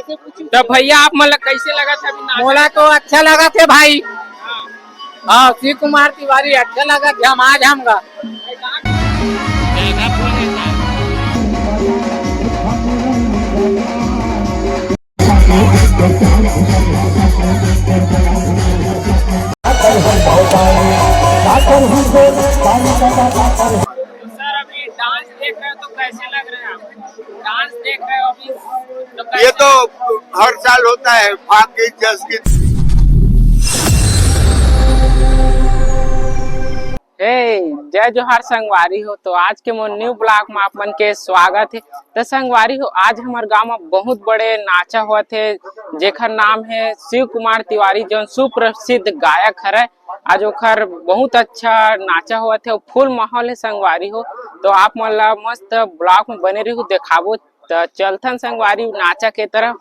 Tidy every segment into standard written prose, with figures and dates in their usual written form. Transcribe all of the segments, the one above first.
तो भैया आप मतलब कैसे लगा था अभी मोला तो अच्छा लगा थे भाई। हाँ, शिव कुमार तिवारी अच्छा लगा थे, हम आज हमगा सर अभी डांस देख रहे हो तो कैसे लग रहे हैं आप? डांस देख रहे हो अभी तो ये कैसे तो हर साल होता है, फाग गीत, जस गीत। जय जोहार संगवारी हो। तो आज के मोर न्यू ब्लॉग में आप मन के स्वागत है। तो संगवारी हो, आज हमारे गांव में बहुत बड़े नाचा हुआ थे जेखर नाम है शिव कुमार तिवारी, जो सुप्रसिद्ध गायक हरे। आज ओखर बहुत अच्छा नाचा हुआ थे, फुल माहौल है संगवारी हो। तो आप मन ला मस्त ब्लॉग में बने रहो, दिखाबो। तो चलथन संगवारी नाचा के तरफ।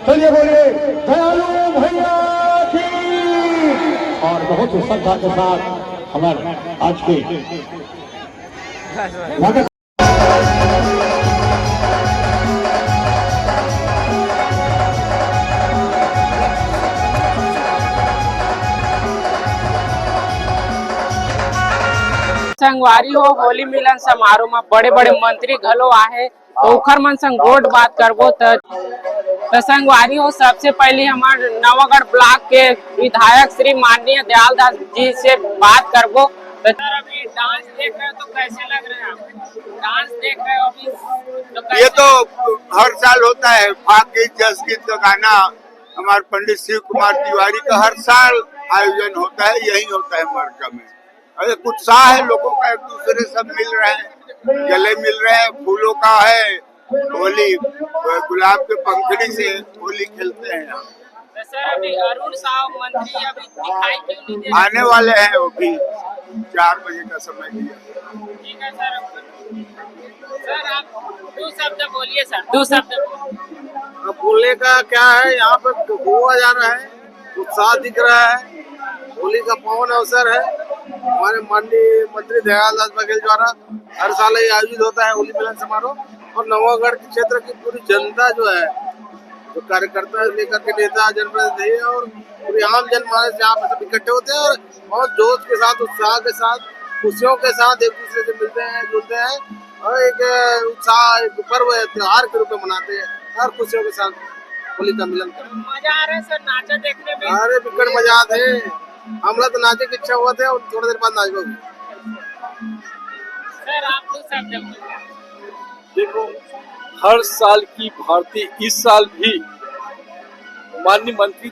चलिए बोलिए दयालु भैया की। और बहुत ही श्रद्धा के साथ हमारे आज के संगवारी हो, होली मिलन समारोह में बड़े बड़े मंत्री घलो आए, तो ओखर मन संग गोट बात करबो। तो संगवारी हो, सबसे पहले हमारे नवागढ़ ब्लॉक के विधायक श्री माननीय दयाल दास जी से बात करबो। तो सर अभी डांस देख रहे हो तो कैसे लग रहे हैं आप? डांस देख रहे हो अभी तो ये तो हर साल होता है, फाग गीत, जस गीत का गाना हमारे पंडित शिव कुमार तिवारी का हर साल आयोजन होता है, यही होता है मरका में। अरे उत्साह है लोगों का, एक दूसरे सब मिल रहे हैं, गले मिल रहे हैं, फूलों का है होली, गुलाब के पंखड़ी से होली खेलते हैं। तो सर अभी अरुण साहब मंत्री अभी दिखाई क्यों नहीं दे रहे? आने वाले हैं, वो भी 4 बजे का समय दिया। ठीक है सर। सर आप दो शब्द बोलिए सर, दो शब्द। अब बोलने का क्या है, यहाँ पर हुआ जा रहा है, उत्साह दिख रहा है, होली का पावन अवसर है। हमारे माननीय मंत्री दयाल दास बघेल द्वारा हर साल ये आयोजित होता है होली मिलन समारोह, और नवागढ़ के क्षेत्र की पूरी जनता जो है, जो कार्यकर्ता लेकर के नेता, जनप्रतिनिधि और पूरी आम जनमानस यहाँ पर सब इकट्ठे होते हैं और बहुत जोश के साथ, उत्साह के साथ, खुशियों के साथ एक दूसरे से मिलते हैं, जुलते हैं और एक उत्साह, एक पर्व, त्योहार के रूप में मनाते हैं। हर खुशियों के साथ होली का मिलन करते हैं। मजा आ रहा है सर नाचा देखने में? अरे बिकट मजा आते हैं, हम लोग तो नाचे की इच्छा हुआ थे और थोड़ी देर बाद नाच होगी। सर आप दो शब्द बोलिए। देखो, हर साल की भांति इस साल भी माननीय मंत्री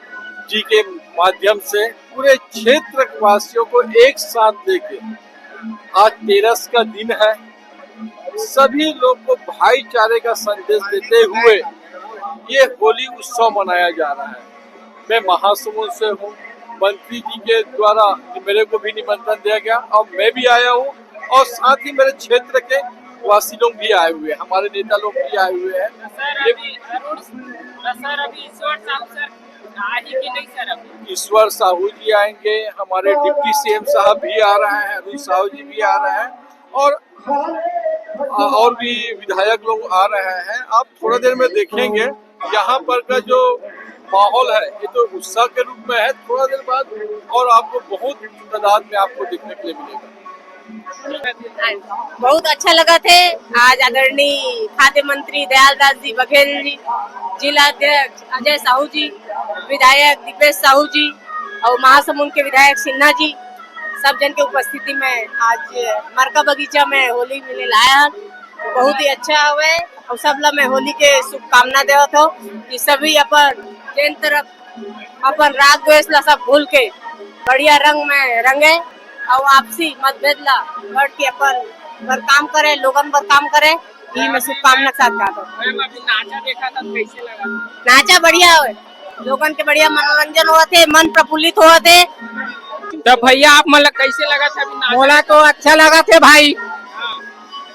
जी के माध्यम से पूरे क्षेत्र वासियों को एक साथ लेके आज 13 का दिन है, सभी लोग को भाईचारे का संदेश देते हुए ये होली उत्सव मनाया जा रहा है। मैं महासमुंद से हूँ, मंत्री जी के द्वारा मेरे को भी निमंत्रण दिया गया और मैं भी आया हूँ, और साथ ही मेरे क्षेत्र के वासी लोग भी आए हुए हैं, हमारे नेता लोग भी आए हुए हैं। सर अभी ईश्वर साहब सर आए कि नहीं सर? अभी ईश्वर साहू जी आएंगे, हमारे डिप्टी सीएम साहब भी आ रहे हैं, अरुण साहू जी भी आ रहे हैं, और भी विधायक लोग आ रहे हैं। आप थोड़ा देर में देखेंगे यहाँ पर का जो माहौल है, ये तो उत्साह के रूप में है। थोड़ा देर बाद और आपको बहुत तादाद में आपको देखने के लिए मिलेगा। बहुत अच्छा लगा थे। आज आदरणीय खाद्य मंत्री दयाल दास जी बघेल जी, जिला अध्यक्ष अजय साहू जी, विधायक दिपेश साहू जी और महासमुंद के विधायक सिन्हा जी, सब जन के उपस्थिति में आज मरका बगीचा में होली मिलन आया है बहुत ही अच्छा हुए और सब ला मैं होली के शुभकामना देवत हो कि सभी अपन जैन तरफ अपन राग द्वेष ला सब भूल के बढ़िया रंग में रंगे और आपसी मतभेद ला बढ़ के अपन पर काम करे, लोगन पर काम करे, ये मैं शुभकामना के साथ कहता हूँ। मैम अभी नाचा देखा था कैसे लगा? नाचा बढ़िया हुए, लोगन के बढ़िया मनोरंजन हुआ थे, मन प्रफुल्लित हुआ थे। तो भैया आप मतलब कैसे लगा था अभी नाचा? मोला तो अच्छा लगा थे भाई।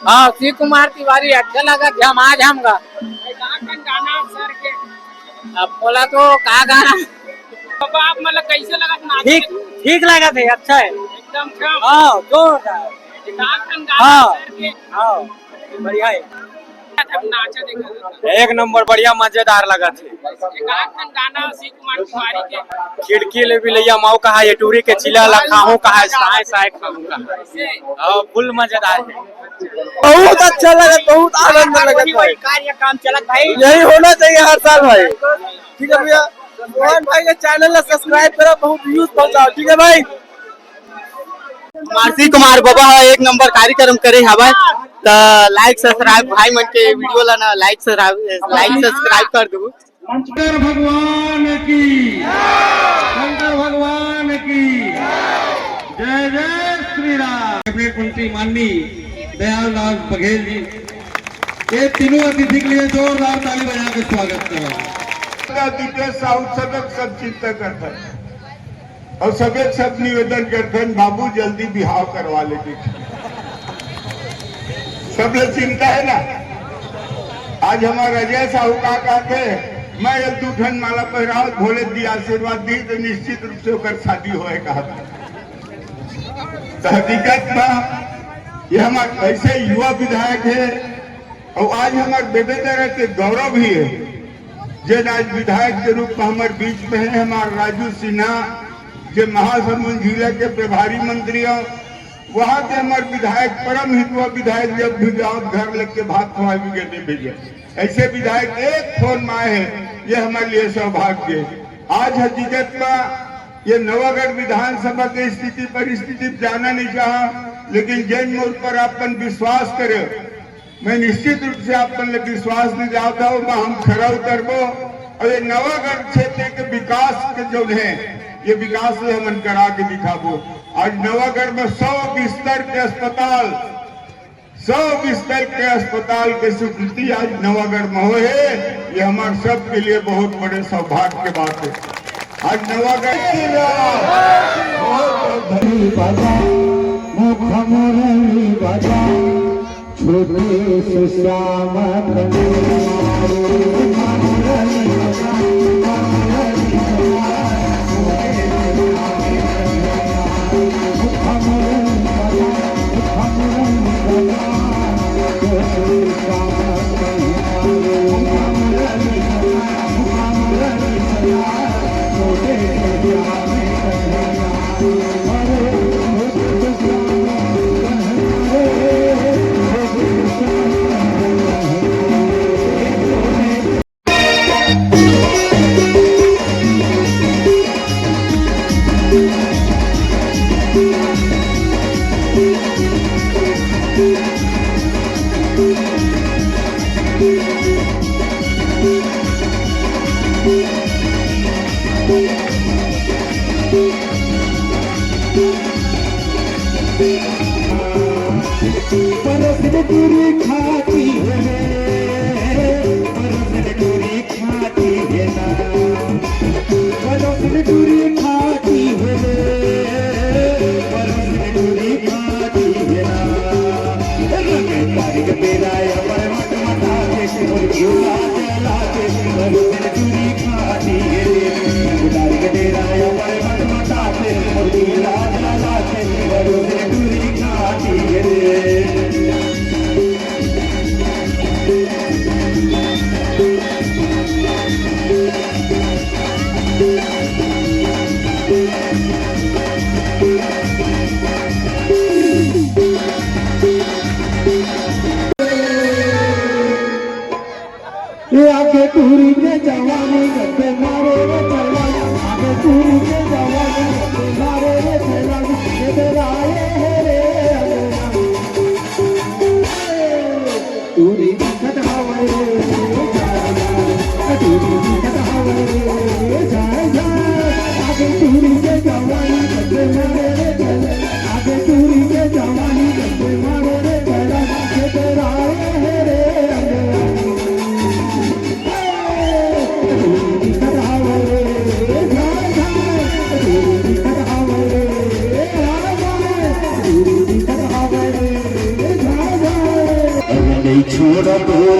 हाँ, शिव कुमार तिवारी अच्छा लगा, झम गा। गाना सर के अब मोला तो का गाना बाबा आप मतलब कैसे लगा था नाचा? ठीक लगा थे, अच्छा है एकदम कम हाँ, जोरदार गाना हाँ। सर के हाँ, बढ़िया है, नाचा देखा था एक नंबर बढ़िया मजेदार लगा थे। गाना शिव कुमार तिवारी के खिड़की ले भी लिया माऊ कहा ये टूरी के चिला लखाहू कहा साए साए खाऊं कहा कैसे फुल मजेदार है। बहुत अच्छा लगा, बहुत आनंद लगा। कार्य काम चलत भाई, यही होना चाहिए हर साल भाई। ठीक है भैया, मोहन भाई के चैनल ला सब्सक्राइब करो, बहुत व्यूज पहुंचाओ। ठीक है भाई। शिव कुमार बाबा एक नंबर कार्यक्रम करे हवा तो लाइक सब्सक्राइब भाई मन के वीडियो ला ना लाइक सब्सक्राइब कर दू। शंकर भगवान की, शंकर भगवान की जय जय श्री राम। कैबिनेट मंत्री माननीय दयालदास बघेल जी, ये तीनों अतिथि के लिए जोरदार ताली बजा के स्वागत करो। दिपेश साहू सब चिंता करता है और सब निवेदन करते हैं बाबू जल्दी बिहाव करवा लेंगे। सब लोग चिंता है ना। आज हमारे अजय साहू का कहते मैं एक दूठन माला पहराव भोले दी आशीर्वाद दी तो निश्चित रूप से होकर शादी होए कहा था। तो हकीकत में ये हमारे ऐसे युवा विधायक है और आज हमारे बेबेदर के गौरव भी है जो आज विधायक के रूप में हमारे बीच में है हमारे राजू सिन्हा जो महासमुंद जिले के प्रभारी मंत्री हो। वहाँ के हमारे विधायक परम हितवा विधायक जब भी जाओ घर लेके भात खवा भी कहते भेजे। ऐसे विधायक एक फोन में आए हैं, ये हमारे लिए सौभाग्य। आज हकीकत में ये नवागढ़ विधानसभा की स्थिति परिस्थिति जाना नहीं चाहा, लेकिन जैन मोर्च पर अपन विश्वास करे। मैं निश्चित रूप से अपन ले विश्वास नहीं जाता हूँ, हम खरा उतरबो और ये नवागढ़ क्षेत्र के विकास के जो है ये विकास से हम करा के दिखाबो। आज नवागढ़ में 100 बिस्तर के अस्पताल, 100 बिस्तर के अस्पताल के स्वीकृति आज नवागढ़ में हो है। ये हमारे सब के लिए बहुत बड़े सौभाग्य की बात है। आज नवागढ़ छोटे से श्याम पूरी खाती है, पूरी खाती है ना, पूरी खाती है, पूरी खाती है ना। तारीख तेरा पर मत मता के पूरी खाती है, तारीख तेरा पर मत मता के पूरी खाती है। आगे टूरी के जवानी गद्दे मारे रे चला, आगे टूरी के जवानी गद्दे मारे रे चला, ये तेरा ये है रे तो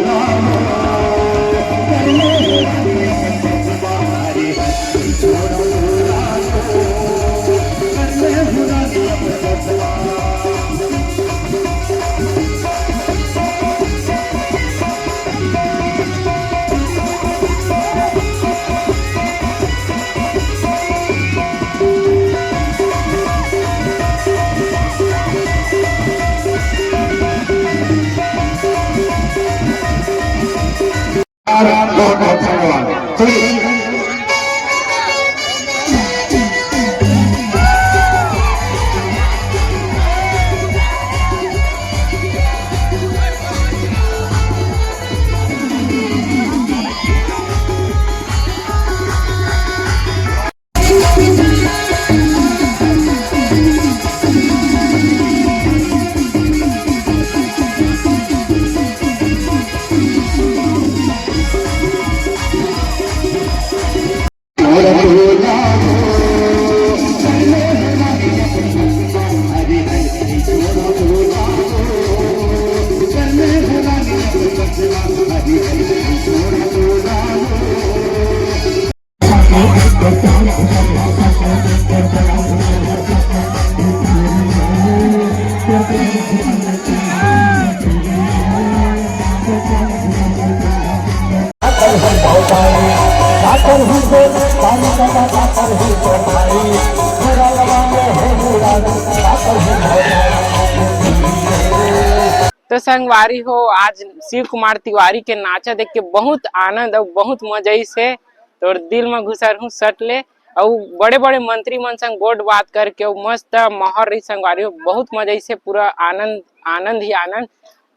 संगवारी हो, आज शिव कुमार तिवारी के नाचा देख के बहुत आनंद और बहुत मजा से तोर दिल में घुसर हूँ सट ले। और बड़े बड़े मंत्री मन संग गोड बात करके मस्त महर रही संगवारी हो, बहुत मजा से पूरा आनंद आनंद ही आनंद।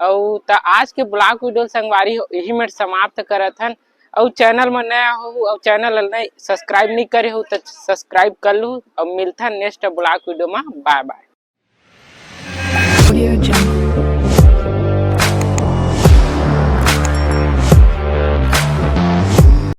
और त आज के ब्लॉग वीडियो संगवारी हो यही में समाप्त करत हन। और चैनल में नया हो और चैनल नहीं सब्सक्राइब नहीं करे हो तो सब्सक्राइब कर लू। और मिलता नेक्स्ट ब्लॉग वीडियो में। Bye bye.